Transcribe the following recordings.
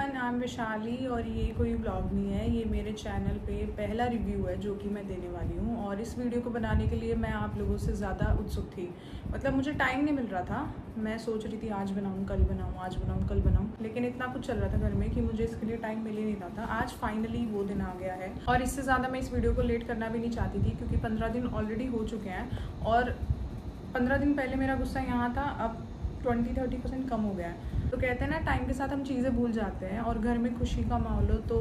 Everyone, I am Vaishali और ये कोई ब्लॉग नहीं है, ये मेरे चैनल पे पहला रिव्यू है जो कि मैं देने वाली हूँ। और इस वीडियो को बनाने के लिए मैं आप लोगों से ज़्यादा उत्सुक थी। मतलब मुझे टाइम नहीं मिल रहा था। मैं सोच रही थी आज बनाऊँ, कल बनाऊँ, आज बनाऊँ, कल बनाऊँ, लेकिन इतना कुछ चल रहा था घर में कि मुझे इसके लिए टाइम मिल ही नहीं रहा था। आज फाइनली वो दिन आ गया है और इससे ज़्यादा मैं इस वीडियो को लेट करना भी नहीं चाहती थी, क्योंकि 15 दिन ऑलरेडी हो चुके हैं और 15 दिन पहले मेरा गुस्सा यहाँ था, अब 20-30% कम हो गया है। तो कहते हैं ना, टाइम के साथ हम चीज़ें भूल जाते हैं और घर में खुशी का माहौल हो तो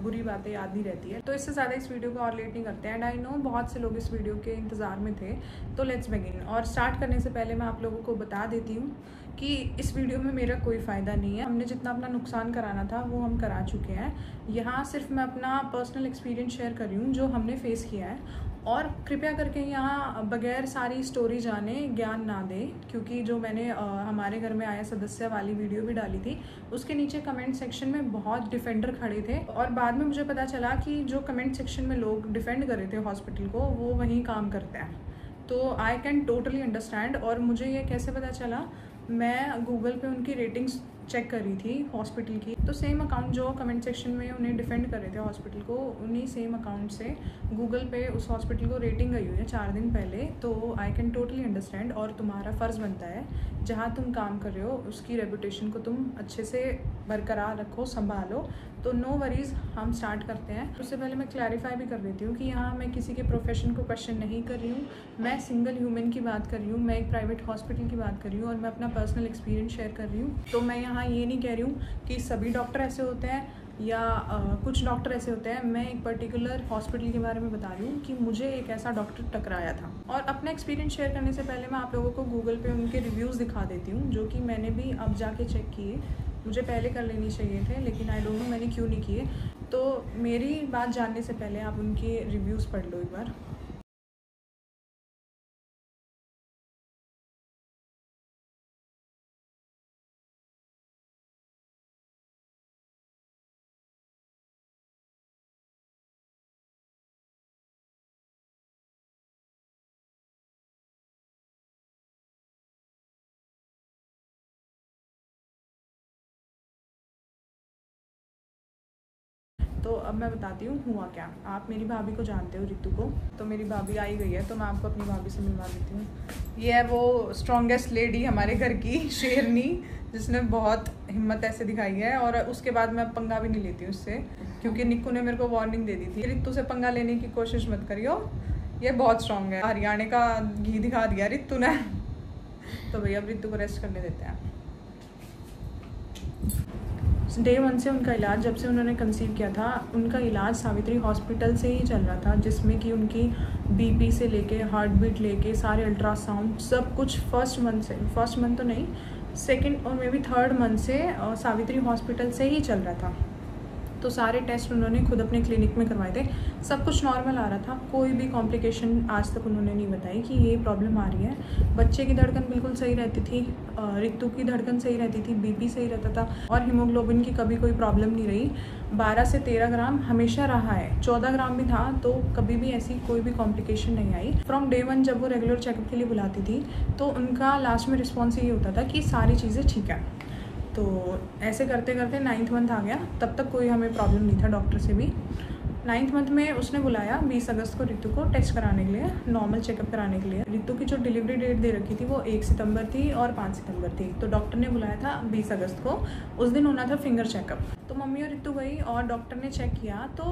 बुरी बातें याद नहीं रहती है। तो इससे ज़्यादा इस वीडियो को और लेट नहीं करते हैं। एंड आई नो बहुत से लोग इस वीडियो के इंतज़ार में थे, तो लेट्स बिगिन। और स्टार्ट करने से पहले मैं आप लोगों को बता देती हूँ कि इस वीडियो में मेरा कोई फ़ायदा नहीं है। हमने जितना अपना नुकसान कराना था वो हम करा चुके हैं। यहाँ सिर्फ मैं अपना पर्सनल एक्सपीरियंस शेयर कर रही हूँ जो हमने फेस किया है। और कृपया करके यहाँ बगैर सारी स्टोरी जाने ज्ञान ना दें, क्योंकि जो मैंने हमारे घर में आया सदस्य वाली वीडियो भी डाली थी, उसके नीचे कमेंट सेक्शन में बहुत डिफेंडर खड़े थे। और बाद में मुझे पता चला कि जो कमेंट सेक्शन में लोग डिफेंड कर रहे थे हॉस्पिटल को, वो वहीं काम करते हैं। तो आई कैन टोटली अंडरस्टैंड। और मुझे ये कैसे पता चला, मैं गूगल पे उनकी रेटिंग्स चेक कर रही थी हॉस्पिटल की, तो सेम अकाउंट जो कमेंट सेक्शन में उन्हें डिफेंड कर रहे थे हॉस्पिटल को, उन्हीं सेम अकाउंट से गूगल पे उस हॉस्पिटल को रेटिंग गई हुई है 4 दिन पहले। तो आई कैन टोटली अंडरस्टैंड। और तुम्हारा फ़र्ज़ बनता है जहाँ तुम काम कर रहे हो उसकी रेपुटेशन को तुम अच्छे से बरकरार रखो, संभालो। तो नो वरीज़, हम स्टार्ट करते हैं। उससे पहले मैं क्लैरिफाई भी कर देती हूँ कि यहाँ मैं किसी के प्रोफेशन को क्वेश्चन नहीं कर रही हूँ। मैं सिंगल ह्यूमन की बात कर रही हूँ, मैं एक प्राइवेट हॉस्पिटल की बात कर रही हूँ और मैं अपना पर्सनल एक्सपीरियंस शेयर कर रही हूँ। तो मैं यहाँ ये नहीं कह रही हूँ कि सभी डॉक्टर ऐसे होते हैं या कुछ डॉक्टर ऐसे होते हैं। मैं एक पर्टिकुलर हॉस्पिटल के बारे में बता रही हूँ कि मुझे एक ऐसा डॉक्टर टकराया था। और अपना एक्सपीरियंस शेयर करने से पहले मैं आप लोगों को गूगल पे उनके रिव्यूज़ दिखा देती हूँ, जो कि मैंने भी अब जाके चेक किए। मुझे पहले कर लेनी चाहिए थे, लेकिन आई डोंट नो मैंने क्यों नहीं किए। तो मेरी बात जानने से पहले आप उनके रिव्यूज़ पढ़ लो एक बार। तो अब मैं बताती हूँ हुआ क्या। आप मेरी भाभी को जानते हो, रितु को। तो मेरी भाभी आई गई है, तो मैं आपको अपनी भाभी से मिलवा देती हूँ। ये है वो स्ट्रॉन्गेस्ट लेडी हमारे घर की, शेरनी, जिसने बहुत हिम्मत ऐसे दिखाई है। और उसके बाद मैं पंगा भी नहीं लेती हूँ उससे, क्योंकि निक्कू ने मेरे को वार्निंग दे दी थी, रितु से पंगा लेने की कोशिश मत करियो, ये बहुत स्ट्रॉन्ग है। हरियाणा का घी दिखा दिया रितु ने। तो भैया अब रितु को रेस्ट करने देते हैं। डे 1 से उनका इलाज, जब से उन्होंने कंसीव किया था, उनका इलाज सावित्री हॉस्पिटल से ही चल रहा था, जिसमें कि उनकी बीपी से लेके हार्ट बीट लेके सारे अल्ट्रासाउंड सब कुछ फर्स्ट मंथ तो नहीं, सेकंड और मे बी 3rd मंथ से सावित्री हॉस्पिटल से ही चल रहा था। तो सारे टेस्ट उन्होंने खुद अपने क्लिनिक में करवाए थे। सब कुछ नॉर्मल आ रहा था, कोई भी कॉम्प्लिकेशन आज तक उन्होंने नहीं बताई कि ये प्रॉब्लम आ रही है। बच्चे की धड़कन बिल्कुल सही रहती थी, रितु की धड़कन सही रहती थी, बीपी सही रहता था और हीमोग्लोबिन की कभी कोई प्रॉब्लम नहीं रही। 12 से 13 ग्राम हमेशा रहा है, 14 ग्राम भी था, तो कभी भी ऐसी कोई भी कॉम्प्लिकेशन नहीं आई। फ्रॉम डे 1 जब वो रेगुलर चेकअप के लिए बुलाती थी, तो उनका लास्ट में रिस्पॉन्स ये होता था कि सारी चीज़ें ठीक है। तो ऐसे करते करते 9th मंथ आ गया, तब तक कोई हमें प्रॉब्लम नहीं था डॉक्टर से भी। 9th मंथ में उसने बुलाया 20 अगस्त को रितु को टेस्ट कराने के लिए, नॉर्मल चेकअप कराने के लिए। रितु की जो डिलीवरी डेट दे रखी थी वो 1 सितंबर थी और 5 सितंबर थी, तो डॉक्टर ने बुलाया था 20 अगस्त को। उस दिन होना था फिंगर चेकअप। तो मम्मी और रितु गई और डॉक्टर ने चेक किया। तो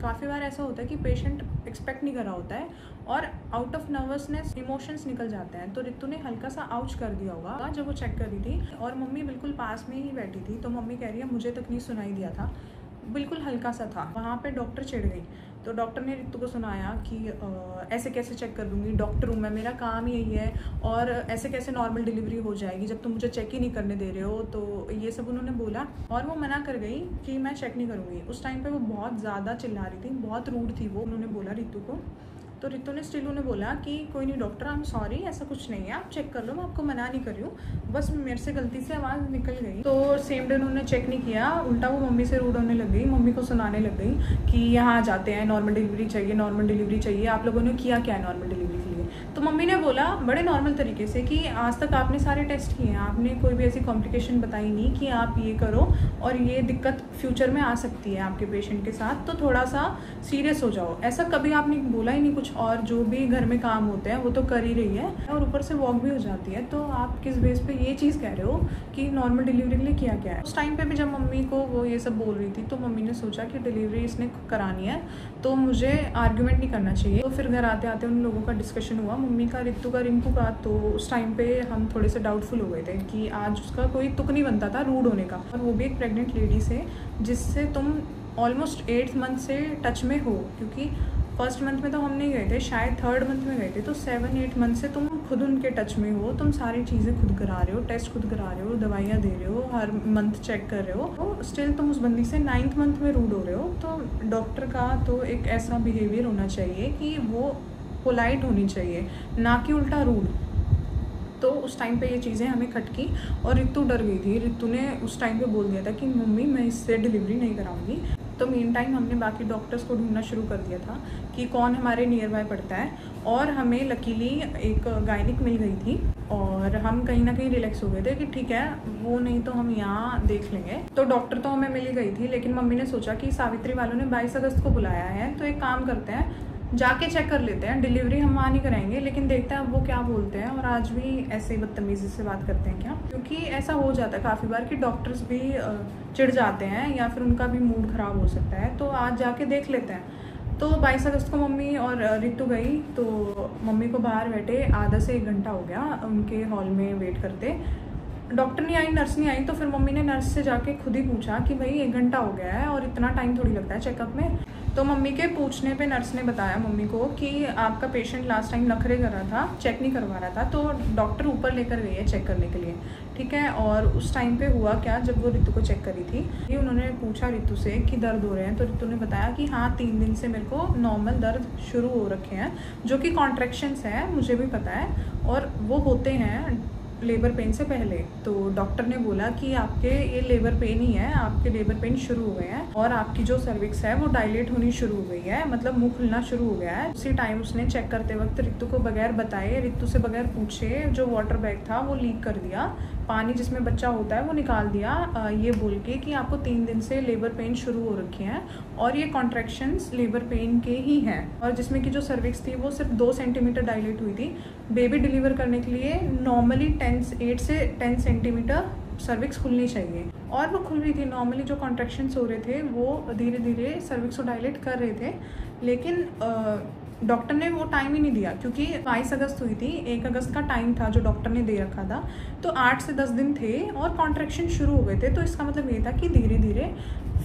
काफ़ी बार ऐसा होता है कि पेशेंट एक्सपेक्ट नहीं कर रहा होता है और आउट ऑफ नर्वसनेस इमोशंस निकल जाते हैं। तो रितु ने हल्का सा आउच कर दिया होगा जब वो चेक कर रही थी, और मम्मी बिल्कुल पास में ही बैठी थी। तो मम्मी कह रही है मुझे तक नहीं सुनाई दिया था, बिल्कुल हल्का सा था। वहाँ पे डॉक्टर चिढ़ गई। तो डॉक्टर ने रितु को सुनाया कि ऐसे कैसे चेक कर दूँगी, डॉक्टर हूँ मैं, मेरा काम यही है, और ऐसे कैसे नॉर्मल डिलीवरी हो जाएगी जब तुम मुझे चेक ही नहीं करने दे रहे हो। तो ये सब उन्होंने बोला और वो मना कर गई कि मैं चेक नहीं करूँगी। उस टाइम पे वो बहुत ज़्यादा चिल्ला रही थी, बहुत रूड थी वो। उन्होंने बोला रितु को, तो रितु ने स्टिल उन्हें बोला कि कोई नहीं डॉक्टर, आई एम सॉरी, ऐसा कुछ नहीं है, आप चेक कर लो, मैं आपको मना नहीं कर रही हूँ, बस मेरे से गलती से आवाज़ निकल गई। तो सेम डे उन्होंने चेक नहीं किया, उल्टा वो मम्मी से रूड होने लग गई, मम्मी को सुनाने लग गई कि यहाँ जाते हैं, नॉर्मल डिलीवरी चाहिए, नॉर्मल डिलीवरी चाहिए, आप लोगों ने किया क्या है नॉर्मल डिलीवरी के लिए। तो मम्मी ने बोला बड़े नॉर्मल तरीके से कि आज तक आपने सारे टेस्ट किए हैं, आपने कोई भी ऐसी कॉम्प्लिकेशन बताई नहीं कि आप ये करो और ये दिक्कत फ्यूचर में आ सकती है आपके पेशेंट के साथ, तो थोड़ा सा सीरियस हो जाओ। ऐसा कभी आपने बोला ही नहीं कुछ। और जो भी घर में काम होते हैं वो तो कर ही रही है और ऊपर से वॉक भी हो जाती है, तो आप किस बेस पे ये चीज़ कह रहे हो कि नॉर्मल डिलीवरी के लिए किया क्या है। उस टाइम पे भी जब मम्मी को वो ये सब बोल रही थी तो मम्मी ने सोचा कि डिलीवरी इसने करानी है तो मुझे आर्ग्यूमेंट नहीं करना चाहिए। तो फिर घर आते आते उन लोगों का डिस्कशन हुआ, मम्मी का, रितु का, रिंकू का। तो उस टाइम पे हम थोड़े से डाउटफुल हो गए थे कि आज उसका कोई तुक नहीं बनता था रूड होने का, और वो भी एक प्रेग्नेंट लेडी से जिससे तुम ऑलमोस्ट 8th मंथ से टच में हो, क्योंकि फर्स्ट मंथ में तो हम नहीं गए थे, शायद 3rd मंथ में गए थे। तो 7-8 मंथ से तुम खुद उनके टच में हो, तुम सारी चीज़ें खुद करा रहे हो, टेस्ट खुद करा रहे हो, दवाइयाँ दे रहे हो, हर मंथ चेक कर रहे हो, तो स्टिल तुम उस बंदी से 9th मंथ में रूड हो रहे हो। तो डॉक्टर का तो एक ऐसा बिहेवियर होना चाहिए कि वो पोलाइट होनी चाहिए, ना कि उल्टा रूड। तो उस टाइम पे ये चीज़ें हमें खटकी और रितु डर गई थी। रितु ने उस टाइम पे बोल दिया था कि मम्मी मैं इससे डिलीवरी नहीं कराऊंगी। तो मीन टाइम हमने बाकी डॉक्टर्स को ढूंढना शुरू कर दिया था कि कौन हमारे नियर बाय पड़ता है, और हमें लकीली एक गायनिक मिल गई थी और हम कहीं ना कहीं रिलैक्स हो गए थे कि ठीक है वो नहीं तो हम यहाँ देख लेंगे। तो डॉक्टर तो हमें मिल गई थी, लेकिन मम्मी ने सोचा कि सावित्री वालों ने 22 अगस्त को बुलाया है तो एक काम करते हैं जाके चेक कर लेते हैं, डिलीवरी हम वहाँ नहीं कराएंगे, लेकिन देखते हैं अब वो क्या बोलते हैं। और आज भी ऐसे ही बदतमीजी से बात करते हैं क्या, क्योंकि ऐसा हो जाता है काफ़ी बार कि डॉक्टर्स भी चिढ़ जाते हैं या फिर उनका भी मूड ख़राब हो सकता है। तो आज जाके देख लेते हैं। तो 22 अगस्त को मम्मी और रितु गई, तो मम्मी को बाहर बैठे आधा से 1 घंटा हो गया उनके हॉल में वेट करते। डॉक्टर नहीं आई, नर्स नहीं आई, तो फिर मम्मी ने नर्स से जाके खुद ही पूछा कि भाई 1 घंटा हो गया है और इतना टाइम थोड़ी लगता है चेकअप में। तो मम्मी के पूछने पे नर्स ने बताया मम्मी को कि आपका पेशेंट लास्ट टाइम नखरे कर रहा था, चेक नहीं करवा रहा था, तो डॉक्टर ऊपर लेकर गई है चेक करने के लिए, ठीक है। और उस टाइम पे हुआ क्या, जब वो रितु को चेक करी थी, ये उन्होंने पूछा रितु से कि दर्द हो रहे हैं, तो रितु ने बताया कि हाँ 3 दिन से मेरे को नॉर्मल दर्द शुरू हो रखे हैं, जो कि कॉन्ट्रैक्शंस है, मुझे भी पता है, और वो होते हैं लेबर पेन से पहले। तो डॉक्टर ने बोला कि आपके ये लेबर पेन ही है, आपके लेबर पेन शुरू हो गए हैं और आपकी जो सर्विक्स है वो डायलेट होनी शुरू हो गई है, मतलब मुंह खुलना शुरू हो गया है। उसी टाइम उसने चेक करते वक्त रितु को बगैर बताए, रितु से बगैर पूछे जो वाटर बैग था वो लीक कर दिया, पानी जिसमें बच्चा होता है वो निकाल दिया, ये बोल के कि आपको 3 दिन से लेबर पेन शुरू हो रखे हैं और ये कॉन्ट्रैक्शंस लेबर पेन के ही हैं, और जिसमें कि जो सर्विक्स थी वो सिर्फ 2 सेंटीमीटर डायलेट हुई थी। बेबी डिलीवर करने के लिए नॉर्मली 8 से 10 सेंटीमीटर सर्विक्स खुलनी चाहिए, और वो खुल रही थी। नॉर्मली जो कॉन्ट्रैक्शंस हो रहे थे वो धीरे धीरे सर्विक्स को डायलेट कर रहे थे, लेकिन डॉक्टर ने वो टाइम ही नहीं दिया, क्योंकि 22 अगस्त हुई थी, 1 अगस्त का टाइम था जो डॉक्टर ने दे रखा था, तो 8 से 10 दिन थे और कॉन्ट्रैक्शन शुरू हो गए थे। तो इसका मतलब ये था कि धीरे धीरे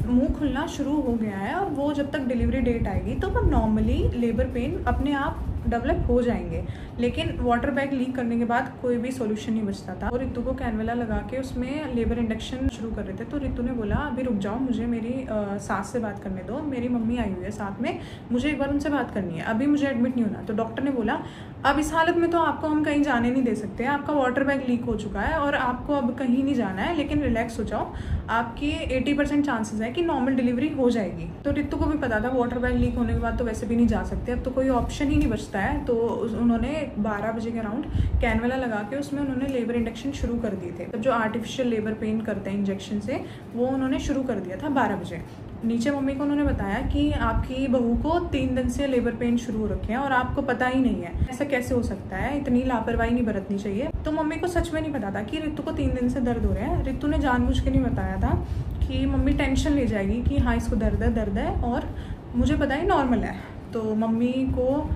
मुंह खुलना शुरू हो गया है, और वो जब तक डिलीवरी डेट आएगी तो वो नॉर्मली लेबर पेन अपने आप डेवलप हो जाएंगे। लेकिन वाटर बैग लीक करने के बाद कोई भी सॉल्यूशन नहीं बचता था, और रितु को कैनवेला लगा के उसमें लेबर इंडक्शन शुरू कर रहे थे। तो रितु ने बोला अभी रुक जाओ, मुझे मेरी सास से बात करने दो, मेरी मम्मी आई हुई है साथ में, मुझे एक बार उनसे बात करनी है, अभी मुझे एडमिट नहीं होना। तो डॉक्टर ने बोला अब इस हालत में तो आपको हम कहीं जाने नहीं दे सकते, आपका वाटर बैग लीक हो चुका है और आपको अब कहीं नहीं जाना है, लेकिन रिलैक्स हो जाओ, आपकी 80% चांसेस है कि नॉर्मल डिलीवरी हो जाएगी। तो रितु को भी पता था वाटर बैग लीक होने के बाद तो वैसे भी नहीं जा सकते, अब तो कोई ऑप्शन ही नहीं बचता है। तो उन्होंने 12 बजे के अराउंड कैनवेला लगा के उसमें उन्होंने लेबर इंडक्शन शुरू कर दिए थे। तब जो आर्टिफिशियल लेबर पेन करते हैं इंजेक्शन से, वो उन्होंने शुरू कर दिया था 12 बजे। नीचे मम्मी को उन्होंने बताया कि आपकी बहू को 3 दिन से लेबर पेन शुरू हो रखे हैं और आपको पता ही नहीं है, ऐसा कैसे हो सकता है, इतनी लापरवाही नहीं बरतनी चाहिए। तो मम्मी को सच में नहीं पता था कि रितु को 3 दिन से दर्द हो रहे हैं। रितु ने जानबूझ के नहीं बताया था कि मम्मी टेंशन ले जाएगी कि हाँ इसको दर्द है और मुझे पता ही नॉर्मल है। तो मम्मी को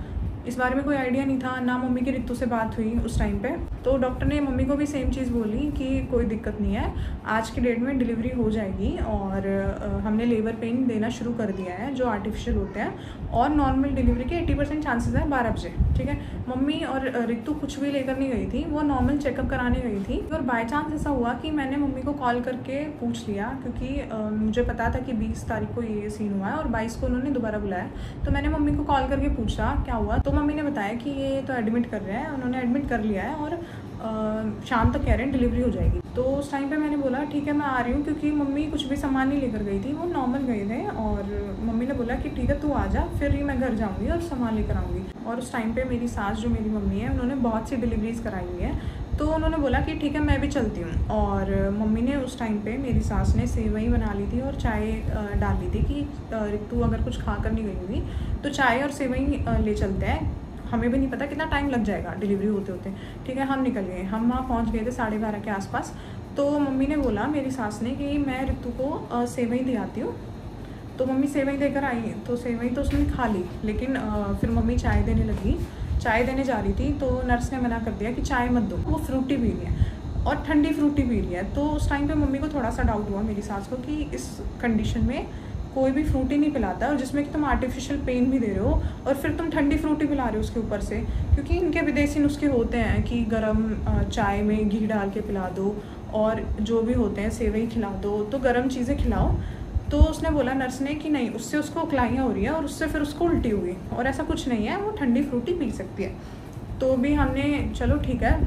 इस बारे में कोई आइडिया नहीं था, ना मम्मी की रितु से बात हुई उस टाइम पे। तो डॉक्टर ने मम्मी को भी सेम चीज़ बोली कि कोई दिक्कत नहीं है, आज की डेट में डिलीवरी हो जाएगी, और हमने लेबर पेन देना शुरू कर दिया है जो आर्टिफिशियल होते हैं, और नॉर्मल डिलीवरी के 80% चांसेस है 12 बजे, ठीक है। मम्मी और रितु कुछ भी लेकर नहीं गई थी, वो नॉर्मल चेकअप कराने गई थी। और बाई चांस ऐसा हुआ कि मैंने मम्मी को कॉल करके पूछ लिया, क्योंकि मुझे पता था कि 20 तारीख को ये सीन हुआ है और 22 को उन्होंने दोबारा बुलाया। तो मैंने मम्मी को कॉल करके पूछा क्या हुआ, तो मम्मी ने बताया कि ये तो एडमिट कर रहे हैं, उन्होंने एडमिट कर लिया है और शाम तक कह रहे हैं डिलीवरी हो जाएगी। तो उस टाइम पे मैंने बोला ठीक है मैं आ रही हूँ, क्योंकि मम्मी कुछ भी सामान नहीं लेकर गई थी, वो नॉर्मल गए थे। और मम्मी ने बोला कि ठीक है तू आ जा, फिर ही मैं घर जाऊँगी और सामान लेकर आऊँगी। और उस टाइम पे मेरी सास जो मेरी मम्मी है उन्होंने बहुत सी डिलीवरीज़ कराई हुई है, तो उन्होंने बोला कि ठीक है मैं भी चलती हूँ। और मम्मी ने उस टाइम पे मेरी सास ने सेवई बना ली थी और चाय डाल ली थी कि रितु अगर कुछ खा कर नहीं गई होगी तो चाय और सेवई ले चलते हैं, हमें भी नहीं पता कितना टाइम लग जाएगा डिलीवरी होते होते। ठीक है, हम निकल गए, हम वहाँ पहुँच गए थे 12:30 के आसपास। तो मम्मी ने बोला मेरी सास ने कि मैं रितु को सेवई दे आती हूँ। तो मम्मी सेवई देकर आई, तो सेवई तो उसने खा ली, लेकिन फिर मम्मी चाय देने लगी। चाय देने जा रही थी तो नर्स ने मना कर दिया कि चाय मत दो, वो फ्रूटी पी रही है और ठंडी फ्रूटी पी रही है। तो उस टाइम पे मम्मी को थोड़ा सा डाउट हुआ मेरी सास को कि इस कंडीशन में कोई भी फ्रूटी नहीं पिलाता, और जिसमें कि तुम आर्टिफिशियल पेन भी दे रहे हो और फिर तुम ठंडी फ्रूटी पिला रहे हो उसके ऊपर से। क्योंकि इनके विदेशी नुस्खे होते हैं कि गरम चाय में घी डाल के पिला दो, और जो भी होते हैं सेवई खिला दो, तो गर्म चीज़ें खिलाओ। तो उसने बोला नर्स ने कि नहीं, उससे उसको उकलाइयाँ हो रही है और उससे फिर उसको उल्टी हुई, और ऐसा कुछ नहीं है, वो ठंडी फ्रूटी पी सकती है। तो भी हमने चलो ठीक है,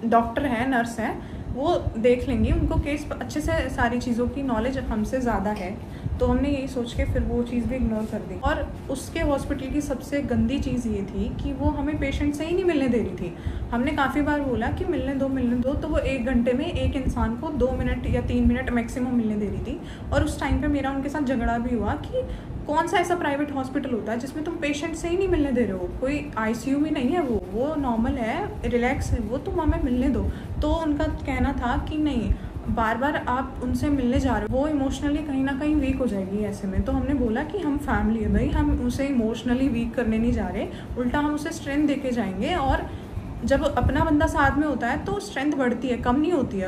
डॉक्टर है नर्स है वो देख लेंगी, उनको केस अच्छे से सारी चीज़ों की नॉलेज हमसे ज़्यादा है, तो हमने यही सोच के फिर वो चीज़ भी इग्नोर कर दी। और उसके हॉस्पिटल की सबसे गंदी चीज़ ये थी कि वो हमें पेशेंट से ही नहीं मिलने दे रही थी। हमने काफ़ी बार बोला कि मिलने दो, तो वो 1 घंटे में एक इंसान को 2 मिनट या 3 मिनट मैक्सिमम मिलने दे रही थी। और उस टाइम पे मेरा उनके साथ झगड़ा भी हुआ कि कौन सा ऐसा प्राइवेट हॉस्पिटल होता है जिसमें तुम पेशेंट से ही नहीं मिलने दे रहे हो, कोई आईसीयू भी नहीं है, वो नॉर्मल है, रिलैक्स है वो, तुम हमें मिलने दो। तो उनका कहना था कि नहीं, बार बार आप उनसे मिलने जा रहे हो, वो इमोशनली कहीं ना कहीं वीक हो जाएगी ऐसे में। तो हमने बोला कि हम फैमिली है भाई, हम उसे इमोशनली वीक करने नहीं जा रहे, उल्टा हम उसे स्ट्रेंथ देके जाएंगे। और जब अपना बंदा साथ में होता है तो स्ट्रेंथ बढ़ती है, कम नहीं होती है।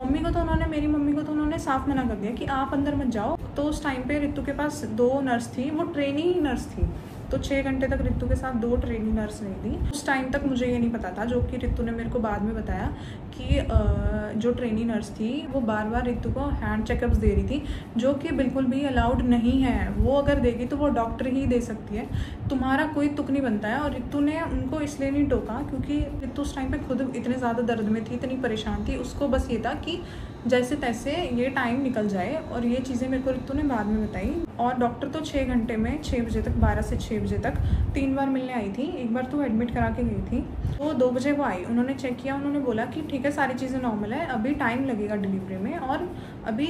मेरी मम्मी को तो उन्होंने साफ मना कर दिया कि आप अंदर मत जाओ। तो उस टाइम पे रितु के पास 2 नर्स थी, वो ट्रेनी नर्स थी, तो 6 घंटे तक रितु के साथ 2 ट्रेनी नर्स रही थी। उस टाइम तक मुझे ये नहीं पता था, जो कि रितु ने मेरे को बाद में बताया कि जो ट्रेनी नर्स थी वो बार बार रितु को हैंड चेकअप्स दे रही थी, जो कि बिल्कुल भी अलाउड नहीं है। वो अगर देगी तो वो डॉक्टर ही दे सकती है, तुम्हारा कोई तुक नहीं बनता है। और रितु ने उनको इसलिए नहीं टोका क्योंकि रितु उस टाइम पे खुद इतने ज़्यादा दर्द में थी, इतनी परेशान थी, उसको बस ये था कि जैसे तैसे ये टाइम निकल जाए। और ये चीज़ें मेरे को रितु ने बाद में बताई। और डॉक्टर तो 6 घंटे में 6 बजे तक, 12 से 6 बजे तक 3 बार मिलने आई थी। एक बार तो एडमिट करा के गई थी, तो 2 बजे वो आई, उन्होंने चेक किया, उन्होंने बोला कि ठीक है सारी चीज़ें नॉर्मल है, अभी टाइम लगेगा डिलीवरी में और अभी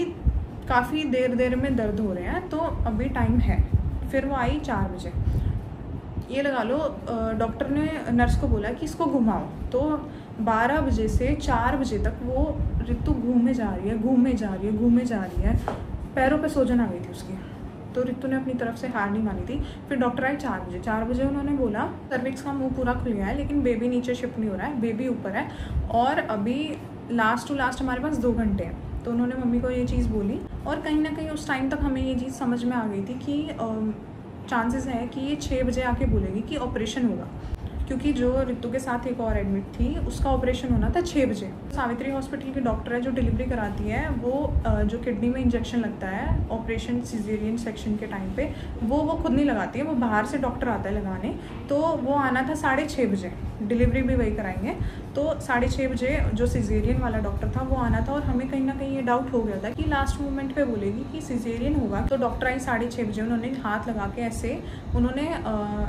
काफ़ी देर में दर्द हो रहे हैं, तो अभी टाइम है। फिर वो आई 4 बजे, ये लगा लो डॉक्टर ने नर्स को बोला कि इसको घुमाओ। तो 12 बजे से 4 बजे तक वो रितु घूमे जा रही है, पैरों पे सूजन आ गई थी उसकी। तो रितु ने अपनी तरफ से हार नहीं मानी थी। फिर डॉक्टर आए 4 बजे उन्होंने बोला सर्विक्स का मुंह पूरा खुल गया है, लेकिन बेबी नीचे शिफ्ट नहीं हो रहा है, बेबी ऊपर है और अभी लास्ट टू लास्ट हमारे पास 2 घंटे हैं। तो उन्होंने मम्मी को ये चीज़ बोली, और कहीं ना कहीं उस टाइम तक हमें ये चीज़ समझ में आ गई थी कि चांसेस है कि ये 6 बजे आके बोलेगी कि ऑपरेशन होगा, क्योंकि जो रितु के साथ एक और एडमिट थी उसका ऑपरेशन होना था 6 बजे। सावित्री हॉस्पिटल की डॉक्टर है जो डिलीवरी कराती है, वो जो किडनी में इंजेक्शन लगता है ऑपरेशन सिजेरियन सेक्शन के टाइम पे, वो खुद नहीं लगाती है, वो बाहर से डॉक्टर आता है लगाने। तो वो आना था 6:30 बजे, डिलीवरी भी वही कराएंगे। तो 6:30 बजे जो सिजेरियन वाला डॉक्टर था वो आना था, और हमें कहीं ना कहीं ये डाउट हो गया था कि लास्ट मोमेंट पे बोलेगी कि सिजेरियन होगा। तो डॉक्टर आई 6:30 बजे, उन्होंने हाथ लगा के ऐसे उन्होंने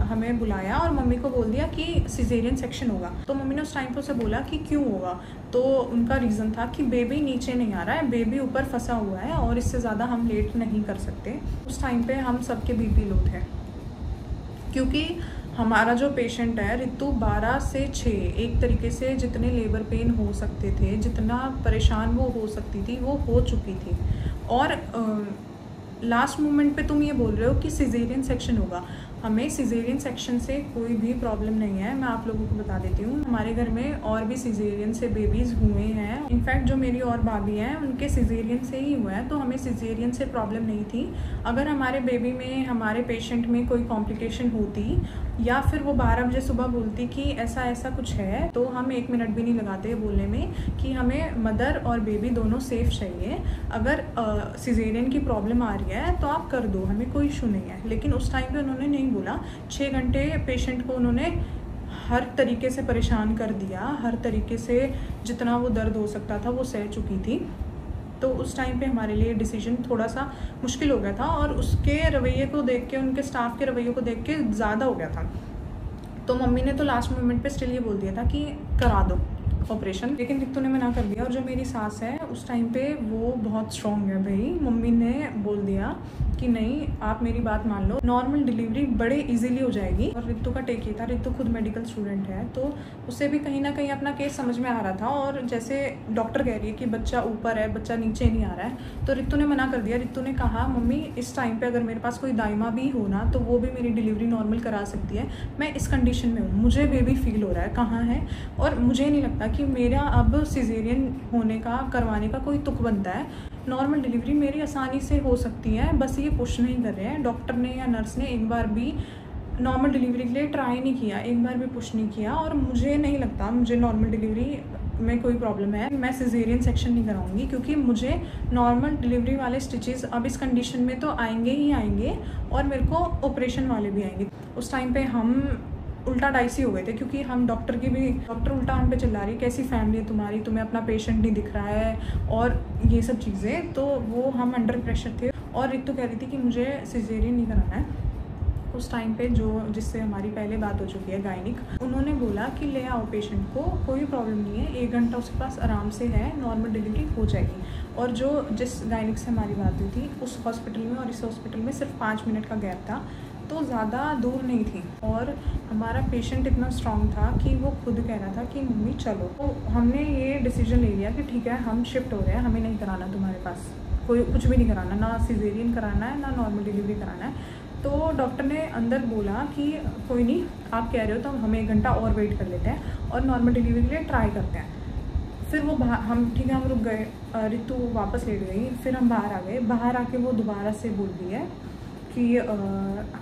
हमें बुलाया और मम्मी को बोल दिया कि सिजेरियन सेक्शन होगा। तो मम्मी ने उस टाइम पे उसे बोला कि क्यों होगा, तो उनका रीज़न था कि बेबी नीचे नहीं आ रहा है, बेबी ऊपर फंसा हुआ है और इससे ज़्यादा हम लेट नहीं कर सकते। उस टाइम पे हम सबके बीपी लो थे, क्योंकि हमारा जो पेशेंट है रितु 12 से 6 एक तरीके से जितने लेबर पेन हो सकते थे, जितना परेशान वो हो सकती थी वो हो चुकी थी। और लास्ट मोमेंट पे तुम ये बोल रहे हो कि सिजेरियन सेक्शन होगा, हमें सिजेरियन सेक्शन से कोई भी प्रॉब्लम नहीं है। मैं आप लोगों को बता देती हूँ, हमारे घर में और भी सिजेरियन से बेबीज़ हुए हैं। इनफैक्ट जो मेरी और भाभी हैं उनके सिजेरियन से ही हुआ है, तो हमें सिजेरियन से प्रॉब्लम नहीं थी। अगर हमारे बेबी में, हमारे पेशेंट में कोई कॉम्प्लिकेशन होती या फिर वो 12 बजे सुबह बोलती कि ऐसा ऐसा कुछ है, तो हम 1 मिनट भी नहीं लगाते बोलने में कि हमें मदर और बेबी दोनों सेफ चाहिए। अगर सिजेरियन की प्रॉब्लम आ रही है तो आप कर दो, हमें कोई इशू नहीं है। लेकिन उस टाइम पे उन्होंने नहीं बोला। 6 घंटे पेशेंट को उन्होंने हर तरीके से परेशान कर दिया, हर तरीके से जितना वो दर्द हो सकता था वो सह चुकी थी। तो उस टाइम पे हमारे लिए डिसीजन थोड़ा सा मुश्किल हो गया था, और उसके रवैये को देख के, उनके स्टाफ के रवैये को देख के ज़्यादा हो गया था। तो मम्मी ने तो लास्ट मोमेंट पे स्टिल ये बोल दिया था कि करा दो ऑपरेशन, लेकिन रितु ने मना कर दिया। और जो मेरी सास है उस टाइम पे वो बहुत स्ट्रॉन्ग है भाई, मम्मी ने बोल दिया कि नहीं आप मेरी बात मान लो, नॉर्मल डिलीवरी बड़े इजीली हो जाएगी। और रितु का टेक ये था, रितु खुद मेडिकल स्टूडेंट है, तो उसे भी कहीं ना कहीं अपना केस समझ में आ रहा था। और जैसे डॉक्टर कह रही है कि बच्चा ऊपर है, बच्चा नीचे नहीं आ रहा है, तो रितु ने मना कर दिया। रितु ने कहा मम्मी इस टाइम पे अगर मेरे पास कोई दाइमा भी हो ना तो वो भी मेरी डिलीवरी नॉर्मल करा सकती है, मैं इस कंडीशन में हूँ, मुझे बेबी फील हो रहा है कहाँ है, और मुझे नहीं लगता कि मेरा अब सिजेरियन होने का, करवाने का कोई तुक बनता है, नॉर्मल डिलीवरी मेरी आसानी से हो सकती है। बस ये पुश नहीं कर रहे हैं डॉक्टर ने या नर्स ने, एक बार भी नॉर्मल डिलीवरी के लिए ट्राई नहीं किया, एक बार भी पुश नहीं किया। और मुझे नहीं लगता मुझे नॉर्मल डिलीवरी में कोई प्रॉब्लम है, मैं सिजेरियन सेक्शन नहीं कराऊंगी, क्योंकि मुझे नॉर्मल डिलीवरी वाले स्टिचेस अब इस कंडीशन में तो आएंगे ही आएंगे, और मेरे को ऑपरेशन वाले भी आएंगे। उस टाइम पे हम उल्टा डाइसी हो गए थे, क्योंकि हम डॉक्टर उल्टा हम पे चिल्ला रही, कैसी फैमिली है तुम्हारी, तुम्हें अपना पेशेंट नहीं दिख रहा है, और ये सब चीज़ें। तो वो हम अंडर प्रेशर थे, और रितु कह रही थी कि मुझे सिजेरियन नहीं कराना है। उस टाइम पे जिससे हमारी पहले बात हो चुकी है गायनिक, उन्होंने बोला कि ले आओ पेशेंट को, कोई प्रॉब्लम नहीं है, 1 घंटा उसके पास आराम से है, नॉर्मल डिलीवरी हो जाएगी। और जिस गायनिक से हमारी बात हुई थी उस हॉस्पिटल में और इस हॉस्पिटल में सिर्फ 5 मिनट का गैप था, तो ज़्यादा दूर नहीं थी। और हमारा पेशेंट इतना स्ट्रॉन्ग था कि वो खुद कह रहा था कि मम्मी चलो। तो हमने ये डिसीजन ले लिया कि ठीक है हम शिफ्ट हो रहे हैं, हमें नहीं कराना तुम्हारे पास, कोई कुछ भी नहीं कराना, ना सिजेरियन कराना है ना नॉर्मल डिलीवरी कराना है। तो डॉक्टर ने अंदर बोला कि कोई नहीं, आप कह रहे हो तो हम 1 घंटा और वेट कर लेते हैं और नॉर्मल डिलीवरी के लिए ट्राई करते हैं। फिर वो हम ठीक है हम रुक गए, रितु वापस लेट गई, फिर हम बाहर आ गए। बाहर आके वो दोबारा से बोल रही है कि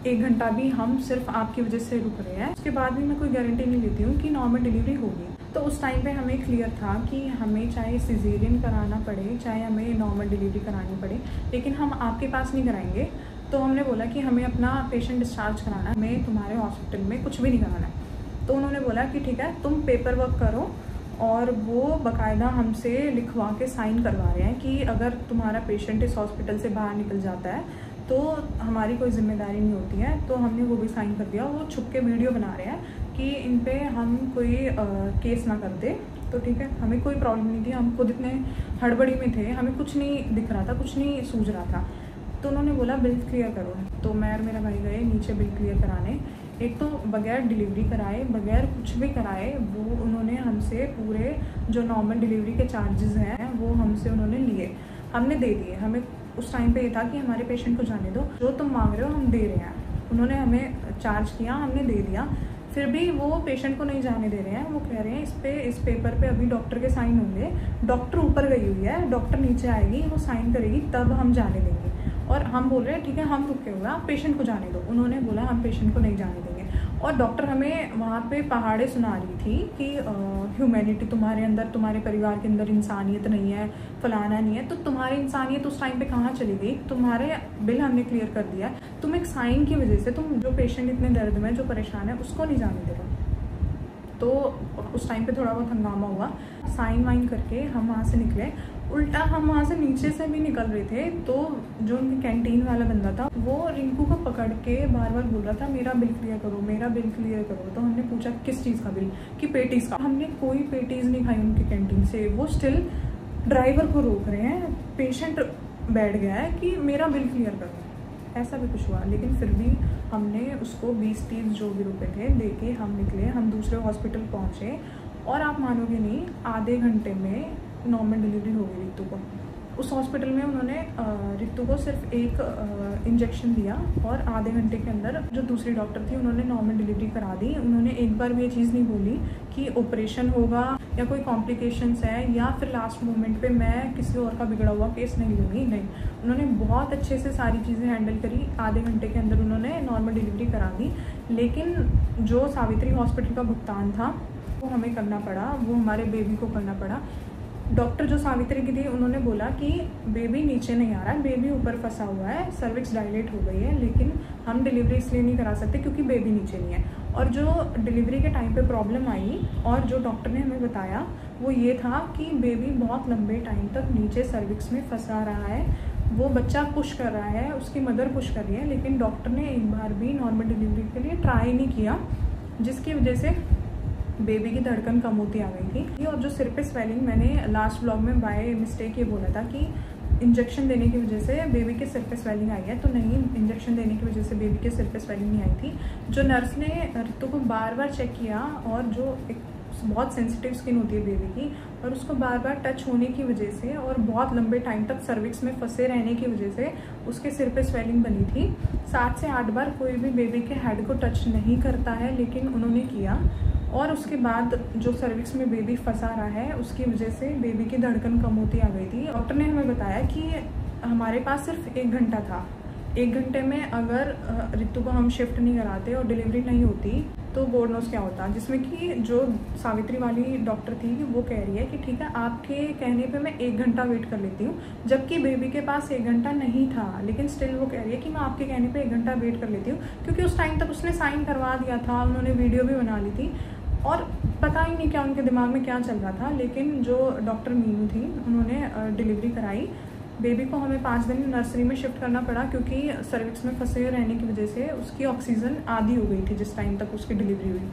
1 घंटा भी हम सिर्फ आपकी वजह से रुक रहे हैं, उसके बाद भी मैं कोई गारंटी नहीं लेती हूँ कि नॉर्मल डिलीवरी होगी। तो उस टाइम पे हमें क्लियर था कि हमें चाहे सिजेरियन कराना पड़े, चाहे हमें नॉर्मल डिलीवरी करानी पड़े, लेकिन हम आपके पास नहीं कराएंगे। तो हमने बोला कि हमें अपना पेशेंट डिस्चार्ज कराना है, हमें तुम्हारे हॉस्पिटल में कुछ भी नहीं कराना है। तो उन्होंने बोला कि ठीक है तुम पेपर वर्क करो, और वो बाकायदा हमसे लिखवा के साइन करवा रहे हैं कि अगर तुम्हारा पेशेंट इस हॉस्पिटल से बाहर निकल जाता है तो हमारी कोई जिम्मेदारी नहीं होती है। तो हमने वो भी साइन कर दिया। वो छुप के वीडियो बना रहे हैं कि इन पे हम कोई केस ना कर दे। तो ठीक है, हमें कोई प्रॉब्लम नहीं थी, हम खुद इतने हड़बड़ी में थे, हमें कुछ नहीं दिख रहा था, कुछ नहीं सूझ रहा था। तो उन्होंने बोला बिल क्लियर करो। तो मैं और मेरा भाई गए नीचे बिल क्लियर कराने। एक तो बगैर डिलीवरी कराए, बगैर कुछ भी कराए, वो उन्होंने हमसे पूरे जो नॉर्मल डिलीवरी के चार्जेस हैं वो हमसे उन्होंने लिए, हमने दे दिए। हमें उस टाइम पे ये था कि हमारे पेशेंट को जाने दो, जो तुम मांग रहे हो हम दे रहे हैं। उन्होंने हमें चार्ज किया, हमने दे दिया, फिर भी वो पेशेंट को नहीं जाने दे रहे हैं। वो कह रहे हैं इस पेपर पे अभी डॉक्टर के साइन होंगे, डॉक्टर ऊपर गई हुई है, डॉक्टर नीचे आएगी, वो साइन करेगी तब हम जाने देंगे। और हम बोल रहे हैं ठीक है हम रुके हुए, आप पेशेंट को जाने दो। उन्होंने बोला हम पेशेंट को नहीं जाने देंगे। और डॉक्टर हमें वहाँ पे पहाड़े सुना रही थी कि ह्यूमैनिटी तुम्हारे अंदर, तुम्हारे परिवार के अंदर इंसानियत नहीं है, फलाना नहीं है। तो तुम्हारी इंसानियत उस टाइम पे कहाँ चली गई? तुम्हारे बिल हमने क्लियर कर दिया, तुम एक साइन की वजह से, तुम जो पेशेंट इतने दर्द में, जो परेशान है, उसको नहीं जाने दे रहे। तो उस टाइम पे थोड़ा बहुत हंगामा हुआ, साइन वाइन करके हम वहाँ से निकले। उल्टा हम वहाँ से नीचे से भी निकल रहे थे तो जो उनकी कैंटीन वाला बंदा था वो रिंकू को पकड़ के बार बार बोल रहा था मेरा बिल क्लियर करो, मेरा बिल क्लियर करो। तो हमने पूछा किस चीज़ का बिल? कि पेटीज़ का। हमने कोई पेटीज़ नहीं खाई उनकी कैंटीन से। वो स्टिल ड्राइवर को रोक रहे हैं, पेशेंट बैठ गया है कि मेरा बिल क्लियर करो। ऐसा भी कुछ हुआ, लेकिन फिर भी हमने उसको 20-30 जो भी रुपए थे दे के हम निकले। हम दूसरे हॉस्पिटल पहुँचे और आप मानोगे नहीं, आधे घंटे में नॉर्मल डिलीवरी हो गई रितु को। उस हॉस्पिटल में उन्होंने रितु को सिर्फ एक इंजेक्शन दिया और आधे घंटे के अंदर जो दूसरी डॉक्टर थी उन्होंने नॉर्मल डिलीवरी करा दी। उन्होंने एक बार भी ये चीज़ नहीं बोली कि ऑपरेशन होगा या कोई कॉम्प्लिकेशंस है या फिर लास्ट मोमेंट पे मैं किसी और का बिगड़ा हुआ केस नहीं लूँगी। नहीं, उन्होंने बहुत अच्छे से सारी चीज़ें हैंडल करी। आधे घंटे के अंदर उन्होंने नॉर्मल डिलीवरी करा दी। लेकिन जो सावित्री हॉस्पिटल का भुगतान था वो हमें करना पड़ा, वो हमारे बेबी को करना पड़ा। डॉक्टर जो सावित्री की थी उन्होंने बोला कि बेबी नीचे नहीं आ रहा है, बेबी ऊपर फंसा हुआ है, सर्विक्स डायलेट हो गई है, लेकिन हम डिलीवरी इसलिए नहीं करा सकते क्योंकि बेबी नीचे नहीं है। और जो डिलीवरी के टाइम पे प्रॉब्लम आई और जो डॉक्टर ने हमें बताया वो ये था कि बेबी बहुत लंबे टाइम तक नीचे सर्विक्स में फंसा रहा है, वो बच्चा पुश कर रहा है, उसकी मदर पुश कर रही है, लेकिन डॉक्टर ने एक बार भी नॉर्मल डिलीवरी के लिए ट्राई नहीं किया, जिसकी वजह से बेबी की धड़कन कम होती आ गई थी। और जो सिर पे स्वेलिंग, मैंने लास्ट ब्लॉग में बाय मिस्टेक ये बोला था कि इंजेक्शन देने की वजह से बेबी के सिर पे स्वेलिंग आई है, तो नहीं, इंजेक्शन देने की वजह से बेबी के सिर पे स्वेलिंग नहीं आई थी। जो नर्स ने ऋतु को बार बार चेक किया और जो एक बहुत सेंसिटिव स्किन होती है बेबी की, और उसको बार बार टच होने की वजह से और बहुत लंबे टाइम तक सर्विक्स में फंसे रहने की वजह से उसके सिर पे स्वेलिंग बनी थी। 7 से 8 बार कोई भी बेबी के हेड को टच नहीं करता है, लेकिन उन्होंने किया, और उसके बाद जो सर्विक्स में बेबी फंसा रहा है उसकी वजह से बेबी की धड़कन कम होती आ गई थी। डॉक्टर ने हमें बताया कि हमारे पास सिर्फ 1 घंटा था, 1 घंटे में अगर ऋतु को हम शिफ्ट नहीं कराते और डिलीवरी नहीं होती तो गॉड नोस क्या होता। जिसमें कि जो सावित्री वाली डॉक्टर थी वो कह रही है कि ठीक है, आपके कहने पे मैं 1 घंटा वेट कर लेती हूँ, जबकि बेबी के पास 1 घंटा नहीं था, लेकिन स्टिल वो कह रही है कि मैं आपके कहने पे 1 घंटा वेट कर लेती हूँ, क्योंकि उस टाइम तक उसने साइन करवा दिया था, उन्होंने वीडियो भी बना ली थी, और पता ही नहीं क्या उनके दिमाग में क्या चल रहा था। लेकिन जो डॉक्टर मीनू थी उन्होंने डिलीवरी कराई। बेबी को हमें 5 दिन नर्सरी में शिफ्ट करना पड़ा क्योंकि सर्विक्स में फंसे रहने की वजह से उसकी ऑक्सीजन आधी हो गई थी जिस टाइम तक उसकी डिलीवरी हुई।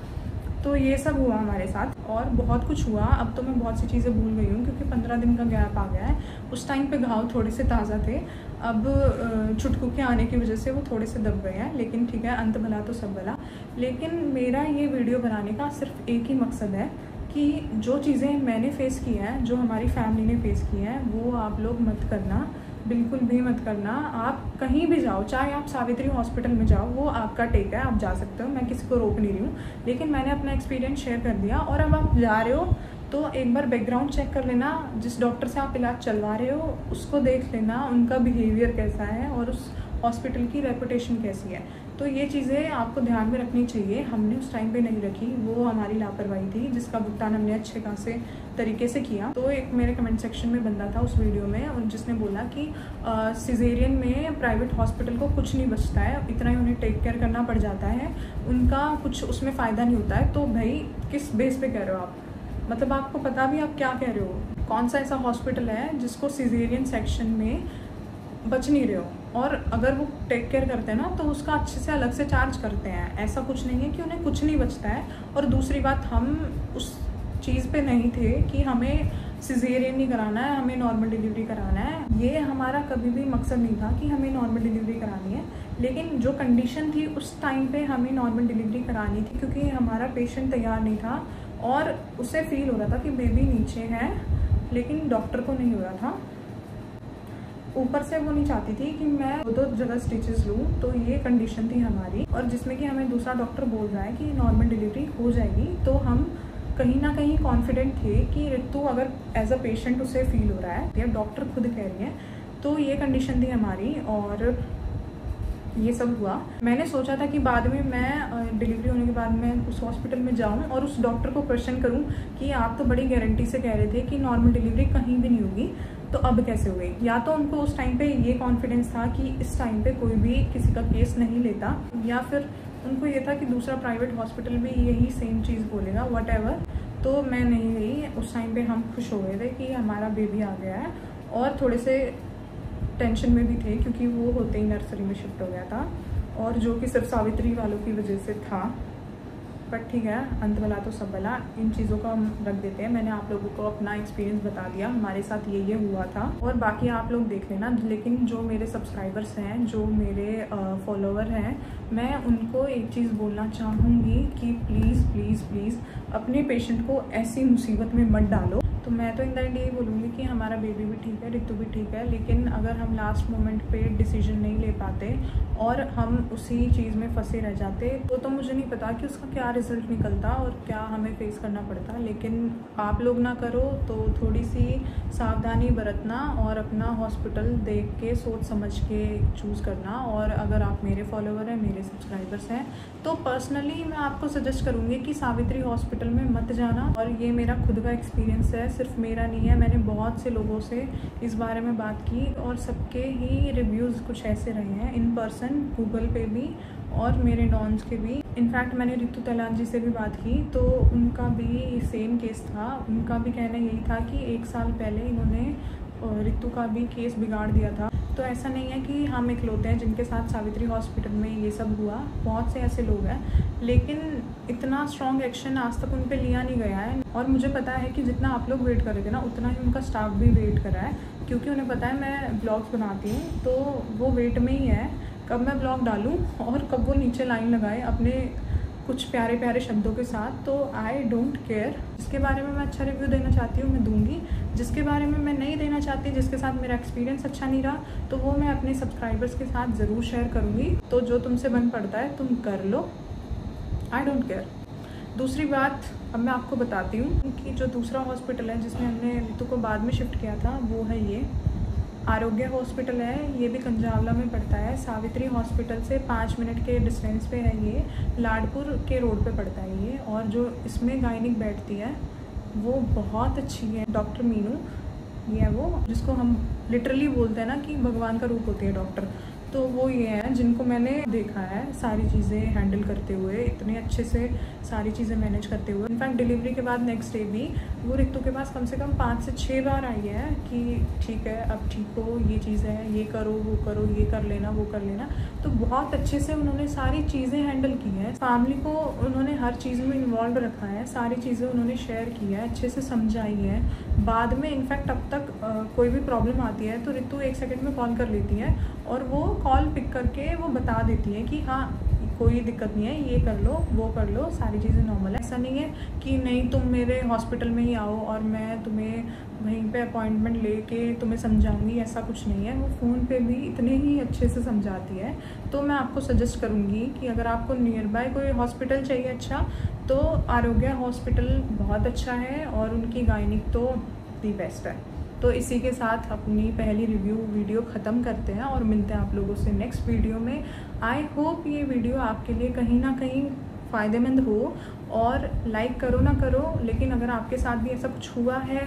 तो ये सब हुआ हमारे साथ, और बहुत कुछ हुआ। अब तो मैं बहुत सी चीज़ें भूल गई हूँ क्योंकि 15 दिन का गैप आ गया है। उस टाइम पे घाव थोड़े से ताज़ा थे, अब छुटकू के आने की वजह से वो थोड़े से दब गए हैं, लेकिन ठीक है, अंत भला तो सब भला। लेकिन मेरा ये वीडियो बनाने का सिर्फ एक ही मकसद है कि जो चीज़ें मैंने फ़ेस की हैं, जो हमारी फैमिली ने फ़ेस की हैं, वो आप लोग मत करना, बिल्कुल भी मत करना। आप कहीं भी जाओ, चाहे आप सावित्री हॉस्पिटल में जाओ, वो आपका टेक है, आप जा सकते हो, मैं किसी को रोक नहीं रही हूँ, लेकिन मैंने अपना एक्सपीरियंस शेयर कर दिया। और अब आप जा रहे हो तो एक बार बैकग्राउंड चेक कर लेना, जिस डॉक्टर से आप इलाज चलवा रहे हो उसको देख लेना, उनका बिहेवियर कैसा है और उस हॉस्पिटल की रेपुटेशन कैसी है। तो ये चीज़ें आपको ध्यान में रखनी चाहिए। हमने उस टाइम पे नहीं रखी, वो हमारी लापरवाही थी, जिसका भुगतान हमने अच्छे खासे तरीके से किया। तो एक मेरे कमेंट सेक्शन में बंदा था उस वीडियो में, और जिसने बोला कि सिजेरियन में प्राइवेट हॉस्पिटल को कुछ नहीं बचता है, इतना ही उन्हें टेक केयर करना पड़ जाता है, उनका कुछ उसमें फ़ायदा नहीं होता है। तो भाई किस बेस पे कह रहे हो आप? मतलब आपको पता भी आप क्या कह रहे हो? कौन सा ऐसा हॉस्पिटल है जिसको सिजेरियन सेक्शन में बच नहीं रहे हो, और अगर वो टेक केयर करते हैं ना तो उसका अच्छे से अलग से चार्ज करते हैं। ऐसा कुछ नहीं है कि उन्हें कुछ नहीं बचता है। और दूसरी बात, हम उस चीज़ पे नहीं थे कि हमें सिजेरियन नहीं कराना है, हमें नॉर्मल डिलीवरी कराना है। ये हमारा कभी भी मकसद नहीं था कि हमें नॉर्मल डिलीवरी करानी है, लेकिन जो कंडीशन थी उस टाइम पे हमें नॉर्मल डिलीवरी करानी थी क्योंकि हमारा पेशेंट तैयार नहीं था और उसे फील हो रहा था कि बेबी नीचे है, लेकिन डॉक्टर को नहीं हो रहा था। ऊपर से वो नहीं चाहती थी कि मैं 2 जगह स्टिचेस लूँ, तो ये कंडीशन थी हमारी। और जिसमें कि हमें दूसरा डॉक्टर बोल रहा है कि नॉर्मल डिलीवरी हो जाएगी, तो हम कहीं ना कहीं कॉन्फिडेंट थे कि ऋतु अगर एज अ पेशेंट उसे फील हो रहा है, या डॉक्टर खुद कह रही है, तो ये कंडीशन थी हमारी। और ये सब हुआ। मैंने सोचा था कि बाद में मैं डिलीवरी होने के बाद मैं उस हॉस्पिटल में जाऊं और उस डॉक्टर को क्वेश्चन करूं कि आप तो बड़ी गारंटी से कह रहे थे कि नॉर्मल डिलीवरी कहीं भी नहीं होगी, तो अब कैसे हो गई? या तो उनको उस टाइम पे ये कॉन्फिडेंस था कि इस टाइम पे कोई भी किसी का केस नहीं लेता, या फिर उनको ये था कि दूसरा प्राइवेट हॉस्पिटल भी यही सेम चीज़ बोलेगा, व्हाटएवर। तो मैं नहीं गई। उस टाइम पे हम खुश हो गए थे कि हमारा बेबी आ गया है, और थोड़े से टेंशन में भी थे क्योंकि वो होते ही नर्सरी में शिफ्ट हो गया था, और जो कि सिर्फ सावित्री वालों की वजह से था। बट ठीक है, अंत भला तो सब भला। इन चीज़ों को हम रख देते हैं। मैंने आप लोगों को अपना एक्सपीरियंस बता दिया, हमारे साथ ये हुआ था, और बाकी आप लोग देख लेना। लेकिन जो मेरे सब्सक्राइबर्स हैं, जो मेरे फॉलोवर हैं, मैं उनको एक चीज़ बोलना चाहूँगी कि प्लीज़ प्लीज़ प्लीज़ अपने पेशेंट को ऐसी मुसीबत में मत डालो। तो मैं तो इन द यही बोलूँगी कि हमारा बेबी भी ठीक है, ऋतु भी ठीक है, लेकिन अगर हम लास्ट मोमेंट पे डिसीजन नहीं ले पाते और हम उसी चीज़ में फंसे रह जाते। तो मुझे नहीं पता कि उसका क्या रिज़ल्ट निकलता और क्या हमें फेस करना पड़ता, लेकिन आप लोग ना करो तो थोड़ी सी सावधानी बरतना और अपना हॉस्पिटल देख के सोच समझ के चूज़ करना। और अगर आप मेरे फॉलोवर हैं, मेरे सब्सक्राइबर्स हैं, तो पर्सनली मैं आपको सजेस्ट करूँगी कि सावित्री हॉस्पिटल में मत जाना। और ये मेरा खुद का एक्सपीरियंस है, सिर्फ मेरा नहीं है, मैंने बहुत से लोगों से इस बारे में बात की और सबके ही रिव्यूज़ कुछ ऐसे रहे हैं, इन पर्सन, गूगल पे भी और मेरे नॉन्स के भी। इनफैक्ट मैंने रितु तलान जी से भी बात की तो उनका भी सेम केस था। उनका भी कहना यही था कि 1 साल पहले इन्होंने रितु का भी केस बिगाड़ दिया था। तो ऐसा नहीं है कि हम इकलौते हैं जिनके साथ सावित्री हॉस्पिटल में ये सब हुआ, बहुत से ऐसे लोग हैं, लेकिन इतना स्ट्रॉन्ग एक्शन आज तक उन पे लिया नहीं गया है। और मुझे पता है कि जितना आप लोग वेट कर रहे थे ना, उतना ही उनका स्टाफ भी वेट कर रहा है, क्योंकि उन्हें पता है मैं ब्लॉग्स बनाती हूँ, तो वो वेट में ही है कब मैं ब्लॉग डालूँ और कब वो नीचे लाइन लगाए अपने कुछ प्यारे प्यारे शब्दों के साथ। तो आई डोंट केयर, जिसके बारे में मैं अच्छा रिव्यू देना चाहती हूँ मैं दूंगी, जिसके बारे में मैं नहीं देना चाहती, जिसके साथ मेरा एक्सपीरियंस अच्छा नहीं रहा, तो वो मैं अपने सब्सक्राइबर्स के साथ ज़रूर शेयर करूँगी। तो जो तुमसे बन पड़ता है तुम कर लो, आई डोंट केयर। दूसरी बात अब मैं आपको बताती हूँ कि जो दूसरा हॉस्पिटल है जिसमें हमने रितु को बाद में शिफ्ट किया था, वो है ये आरोग्य हॉस्पिटल है। ये भी कंजावला में पड़ता है, सावित्री हॉस्पिटल से 5 मिनट के डिस्टेंस पे है ये, लाडपुर के रोड पे पड़ता है ये। और जो इसमें गायनिक बैठती है वो बहुत अच्छी है, डॉक्टर मीनू, ये है वो जिसको हम लिटरली बोलते हैं ना कि भगवान का रूप होती है डॉक्टर। तो वो ये है जिनको मैंने देखा है सारी चीज़ें हैंडल करते हुए, इतने अच्छे से सारी चीज़ें मैनेज करते हुए। इनफैक्ट डिलीवरी के बाद नेक्स्ट डे भी वो रितु के पास कम से कम 5 से 6 बार आई है कि ठीक है अब ठीक हो, ये चीज़ है, ये करो, वो करो, ये कर लेना, वो कर लेना। तो बहुत अच्छे से उन्होंने सारी चीज़ें हैंडल की हैं, फैमिली को उन्होंने हर चीज़ में इन्वॉल्व रखा है, सारी चीज़ें उन्होंने शेयर की है, अच्छे से समझाई है। बाद में इनफैक्ट अब तक कोई भी प्रॉब्लम आती है तो रितु 1 सेकंड में कॉल कर लेती है और वो कॉल पिक करके वो बता देती है कि हाँ कोई दिक्कत नहीं है, ये कर लो, वो कर लो, सारी चीज़ें नॉर्मल है। ऐसा नहीं है कि नहीं तुम मेरे हॉस्पिटल में ही आओ और मैं तुम्हें वहीं पे अपॉइंटमेंट लेके तुम्हें समझाऊंगी, ऐसा कुछ नहीं है। वो फ़ोन पे भी इतने ही अच्छे से समझाती है। तो मैं आपको सजेस्ट करूँगी कि अगर आपको नियर बाय कोई हॉस्पिटल चाहिए अच्छा, तो आरोग्य हॉस्पिटल बहुत अच्छा है और उनकी गायनिक तो दी बेस्ट है। तो इसी के साथ अपनी पहली रिव्यू वीडियो ख़त्म करते हैं और मिलते हैं आप लोगों से नेक्स्ट वीडियो में। आई होप ये वीडियो आपके लिए कहीं ना कहीं फ़ायदेमंद हो। और लाइक करो ना करो, लेकिन अगर आपके साथ भी ऐसा कुछ हुआ है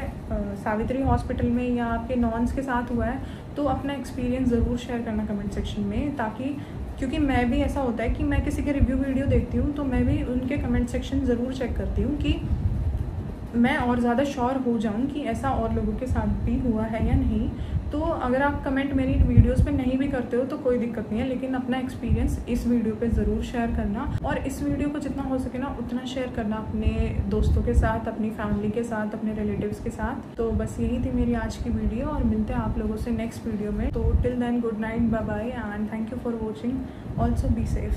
सावित्री हॉस्पिटल में या आपके नॉन्स के साथ हुआ है, तो अपना एक्सपीरियंस ज़रूर शेयर करना कमेंट सेक्शन में, ताकि क्योंकि मैं भी ऐसा होता है कि मैं किसी के रिव्यू वीडियो देखती हूँ तो मैं भी उनके कमेंट सेक्शन ज़रूर चेक करती हूँ कि मैं और ज़्यादा श्योर हो जाऊं कि ऐसा और लोगों के साथ भी हुआ है या नहीं। तो अगर आप कमेंट मेरी वीडियोस पे नहीं भी करते हो तो कोई दिक्कत नहीं है, लेकिन अपना एक्सपीरियंस इस वीडियो पे ज़रूर शेयर करना। और इस वीडियो को जितना हो सके ना उतना शेयर करना अपने दोस्तों के साथ, अपनी फैमिली के साथ, अपने रिलेटिव्स के साथ। तो बस यही थी मेरी आज की वीडियो और मिलते हैं आप लोगों से नेक्स्ट वीडियो में। तो till then good night, bye bye and thank you for watching, also be safe.